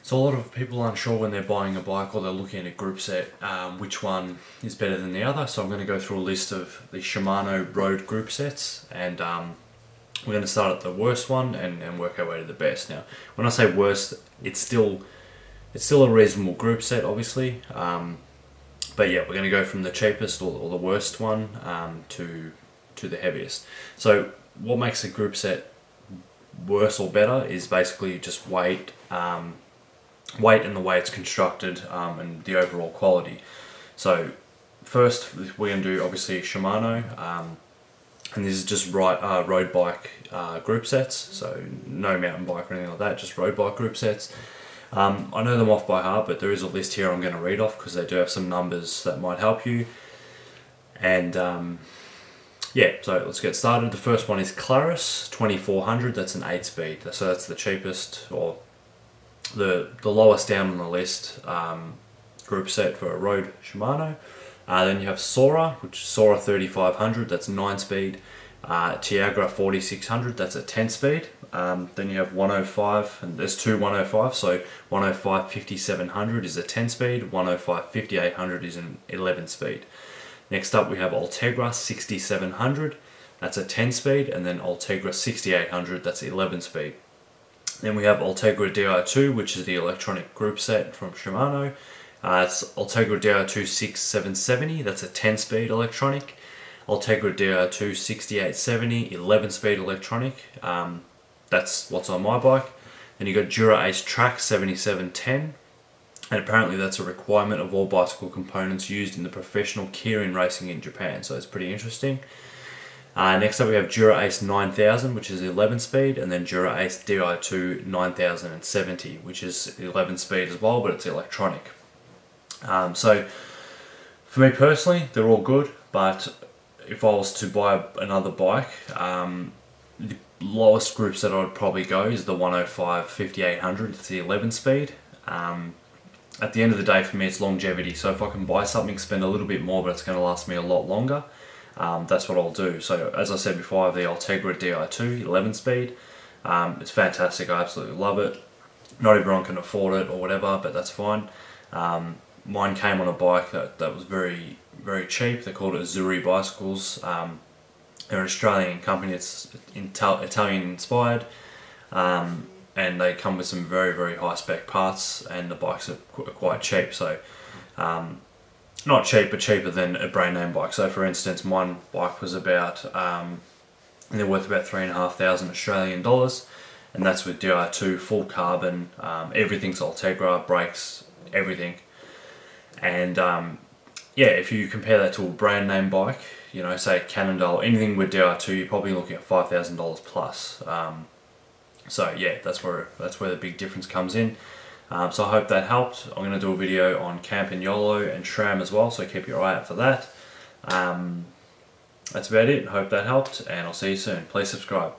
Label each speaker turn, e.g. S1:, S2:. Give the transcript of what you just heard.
S1: So a lot of people aren't sure when they're buying a bike or they're looking at a group set which one is better than the other. So I'm going to go through a list of the Shimano road group sets, and we're going to start at the worst one and work our way to the best. Now, when I say worst, it's still a reasonable group set, obviously. But yeah, we're going to go from the cheapest or the worst one to the heaviest. So what makes a group set worse or better is basically just weight, and the way it's constructed, and the overall quality. So first we're going to do obviously Shimano, and this is just road bike group sets, so no mountain bike or anything like that, just road bike group sets. I know them off by heart, but there is a list here I'm going to read off because they do have some numbers that might help you. And yeah, so let's get started. The first one is Claris 2400, that's an 8-speed, so that's the cheapest, or the lowest down on the list group set for a road Shimano. Then you have Sora, which is Sora 3500, that's 9-speed. Tiagra 4600, that's a 10-speed. Then you have 105, and there's two 105, so 105 5700 is a 10-speed, 105 5800 is an 11-speed. Next up we have Ultegra 6700, that's a 10-speed, and then Ultegra 6800, that's 11-speed. Then we have Ultegra Di2, which is the electronic group set from Shimano. It's Ultegra Di2 6770, that's a 10-speed electronic. Ultegra Di2 6870, 11-speed electronic. That's what's on my bike. Then you got Dura Ace Track 7710, and apparently that's a requirement of all bicycle components used in the professional Kirin racing in Japan, so it's pretty interesting. Next up we have Dura Ace 9000, which is 11-speed, and then Dura Ace Di2 9070, which is 11-speed as well, but it's electronic. So for me personally, they're all good, but if I was to buy another bike, the lowest group set I would probably go is the 105 5800, it's the 11-speed. At the end of the day, for me, it's longevity, so if I can buy something, spend a little bit more, but it's going to last me a lot longer, that's what I'll do. So as I said before, I have the Ultegra Di2 11-speed. It's fantastic, I absolutely love it. Not everyone can afford it or whatever, but that's fine. Mine came on a bike that was very, very cheap. They're called Azzurri Bicycles. They're an Australian company, it's Italian inspired, and they come with some very, very high spec parts, and the bikes are quite cheap. So not cheap, but cheaper than a brand name bike. So for instance, one bike was about, they're worth about 3,500 Australian dollars, and that's with Di2, full carbon, everything's Ultegra, brakes, everything. And yeah, if you compare that to a brand name bike, you know, say Cannondale, anything with Di2, you're probably looking at $5,000 plus. So yeah, that's where the big difference comes in. So I hope that helped. I'm going to do a video on Campagnolo and SRAM as well, so keep your eye out for that. That's about it. Hope that helped, and I'll see you soon. Please subscribe.